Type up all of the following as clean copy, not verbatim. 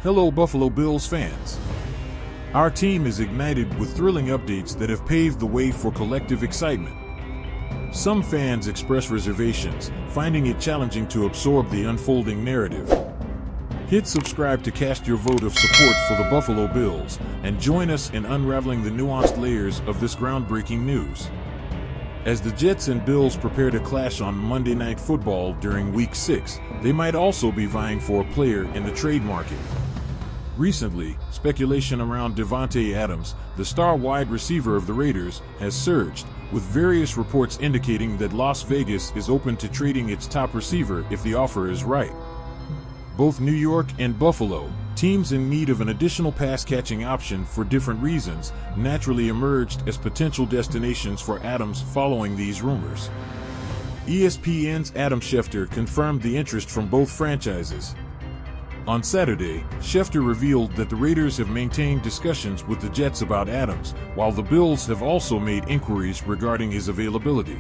Hello Buffalo Bills fans. Our team is ignited with thrilling updates that have paved the way for collective excitement. Some fans express reservations, finding it challenging to absorb the unfolding narrative. Hit subscribe to cast your vote of support for the Buffalo Bills, and join us in unraveling the nuanced layers of this groundbreaking news. As the Jets and Bills prepare to clash on Monday Night Football during Week 6, they might also be vying for a player in the trade market. Recently, speculation around Davante Adams, the star wide receiver of the Raiders, has surged, with various reports indicating that Las Vegas is open to trading its top receiver if the offer is right. Both New York and Buffalo, teams in need of an additional pass-catching option for different reasons, naturally emerged as potential destinations for Adams following these rumors. ESPN's Adam Schefter confirmed the interest from both franchises. On Saturday, Schefter revealed that the Raiders have maintained discussions with the Jets about Adams, while the Bills have also made inquiries regarding his availability.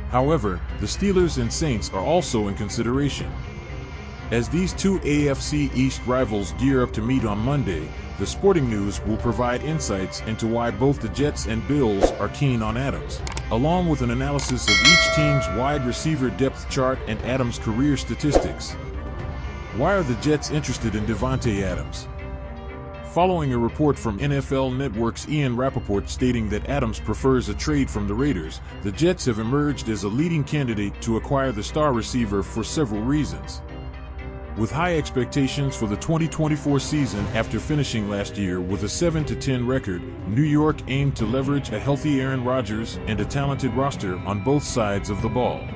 However, the Steelers and Saints are also in consideration. As these two AFC East rivals gear up to meet on Monday, the Sporting News will provide insights into why both the Jets and Bills are keen on Adams, along with an analysis of each team's wide receiver depth chart and Adams' career statistics. Why are the Jets interested in Davante Adams? Following a report from NFL Network's Ian Rappaport stating that Adams prefers a trade from the Raiders, the Jets have emerged as a leading candidate to acquire the star receiver for several reasons. With high expectations for the 2024 season after finishing last year with a 7-10 record, New York aimed to leverage a healthy Aaron Rodgers and a talented roster on both sides of the ball.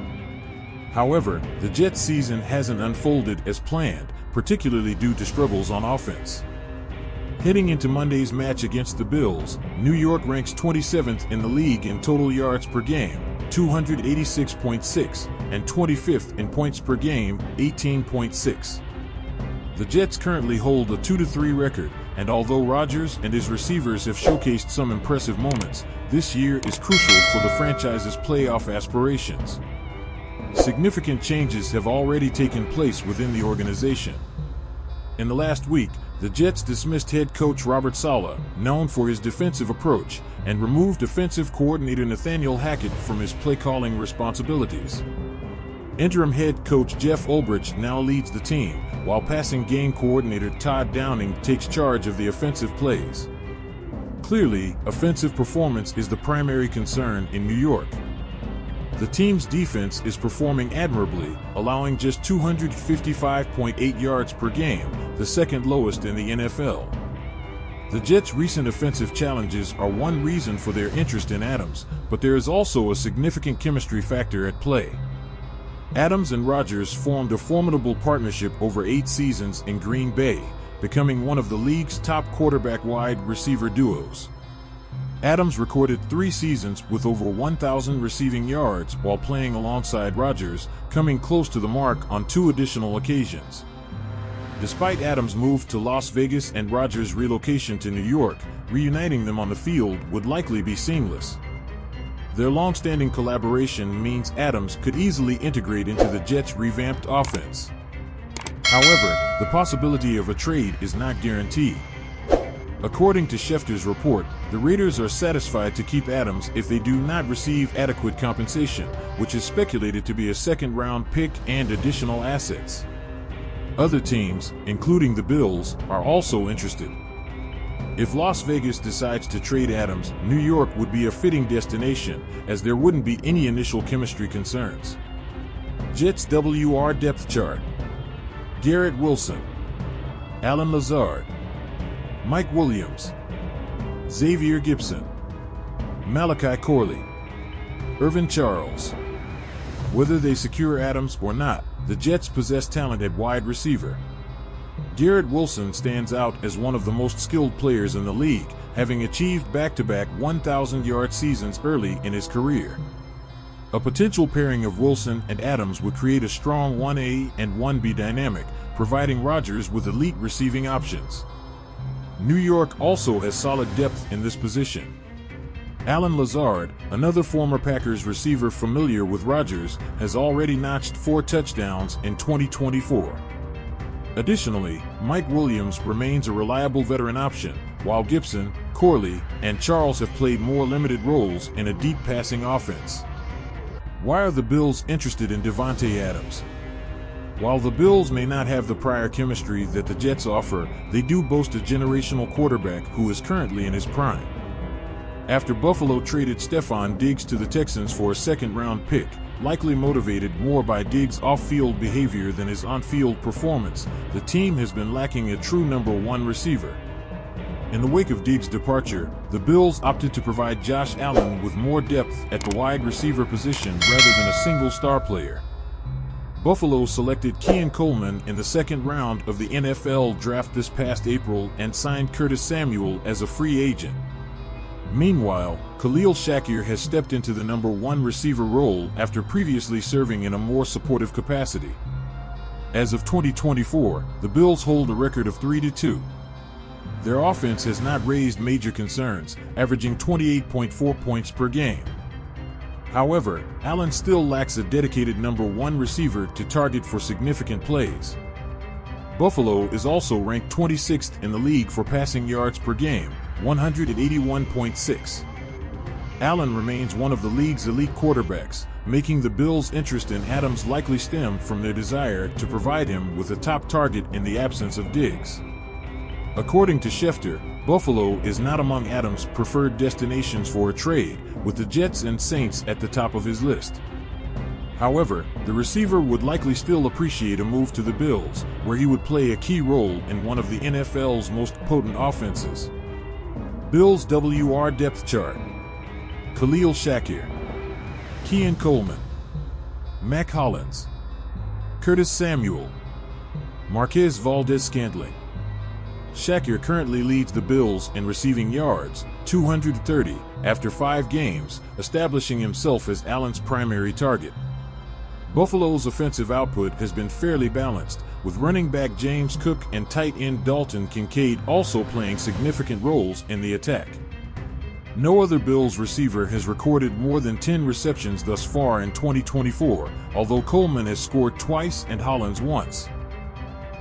However, the Jets' season hasn't unfolded as planned, particularly due to struggles on offense. Heading into Monday's match against the Bills, New York ranks 27th in the league in total yards per game, 286.6, and 25th in points per game, 18.6. The Jets currently hold a 2-3 record, and although Rodgers and his receivers have showcased some impressive moments, this year is crucial for the franchise's playoff aspirations. Significant changes have already taken place within the organization. In the last week, the Jets dismissed head coach Robert Saleh, known for his defensive approach, and removed offensive coordinator Nathaniel Hackett from his play-calling responsibilities. Interim head coach Jeff Ulbrich now leads the team, while passing game coordinator Todd Downing takes charge of the offensive plays. Clearly, offensive performance is the primary concern in New York. The team's defense is performing admirably, allowing just 255.8 yards per game, the second lowest in the NFL. The Jets' recent offensive challenges are one reason for their interest in Adams, but there is also a significant chemistry factor at play. Adams and Rodgers formed a formidable partnership over 8 seasons in Green Bay, becoming one of the league's top quarterback-wide receiver duos. Adams recorded 3 seasons with over 1,000 receiving yards while playing alongside Rodgers, coming close to the mark on 2 additional occasions. Despite Adams' move to Las Vegas and Rodgers' relocation to New York, reuniting them on the field would likely be seamless. Their long-standing collaboration means Adams could easily integrate into the Jets' revamped offense. However, the possibility of a trade is not guaranteed. According to Schefter's report, the Raiders are satisfied to keep Adams if they do not receive adequate compensation, which is speculated to be a second-round pick and additional assets. Other teams, including the Bills, are also interested. If Las Vegas decides to trade Adams, New York would be a fitting destination, as there wouldn't be any initial chemistry concerns. Jets WR depth chart: Garrett Wilson, Allen Lazard, Mike Williams, Xavier Gipson, Malachi Corley, Irvin Charles. Whether they secure Adams or not, the Jets possess talent at wide receiver. Garrett Wilson stands out as one of the most skilled players in the league, having achieved back-to-back 1,000-yard seasons early in his career. A potential pairing of Wilson and Adams would create a strong 1A and 1B dynamic, providing Rodgers with elite receiving options. New York also has solid depth in this position. Allen Lazard, another former Packers receiver familiar with Rodgers, has already notched 4 touchdowns in 2024. Additionally, Mike Williams remains a reliable veteran option, while Gibson, Corley, and Charles have played more limited roles in a deep passing offense. Why are the Bills interested in Davante Adams? While the Bills may not have the prior chemistry that the Jets offer, they do boast a generational quarterback who is currently in his prime. After Buffalo traded Stefon Diggs to the Texans for a second-round pick, likely motivated more by Diggs' off-field behavior than his on-field performance, the team has been lacking a true number one receiver. In the wake of Diggs' departure, the Bills opted to provide Josh Allen with more depth at the wide receiver position rather than a single star player. Buffalo selected Keon Coleman in the second round of the NFL draft this past April and signed Curtis Samuel as a free agent. Meanwhile, Khalil Shakir has stepped into the number one receiver role after previously serving in a more supportive capacity. As of 2024, the Bills hold a record of 3-2. Their offense has not raised major concerns, averaging 28.4 points per game. However, Allen still lacks a dedicated number one receiver to target for significant plays. Buffalo is also ranked 26th in the league for passing yards per game, 181.6. Allen remains one of the league's elite quarterbacks, making the Bills' interest in Adams likely stem from their desire to provide him with a top target in the absence of Diggs. According to Schefter, Buffalo is not among Adams' preferred destinations for a trade, with the Jets and Saints at the top of his list. However, the receiver would likely still appreciate a move to the Bills, where he would play a key role in one of the NFL's most potent offenses. Bills WR depth chart: Khalil Shakir, Keon Coleman, Mac Hollins, Curtis Samuel, Marquez Valdez-Scantling. Shakir currently leads the Bills in receiving yards, 230, after 5 games, establishing himself as Allen's primary target. Buffalo's offensive output has been fairly balanced, with running back James Cook and tight end Dalton Kincaid also playing significant roles in the attack. No other Bills receiver has recorded more than 10 receptions thus far in 2024, although Coleman has scored twice and Hollins once.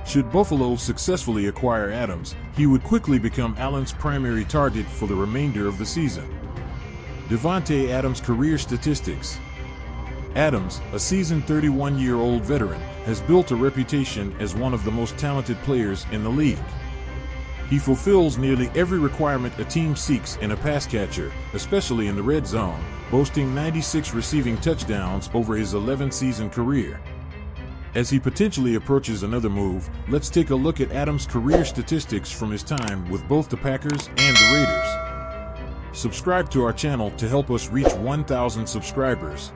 Should Buffalo successfully acquire Adams, he would quickly become Allen's primary target for the remainder of the season. Davante Adams' career statistics. Adams, a seasoned 31-year-old veteran, has built a reputation as one of the most talented players in the league. He fulfills nearly every requirement a team seeks in a pass catcher, especially in the red zone, boasting 96 receiving touchdowns over his 11-season career. As he potentially approaches another move, let's take a look at Adams' career statistics from his time with both the Packers and the Raiders. Subscribe to our channel to help us reach 1,000 subscribers.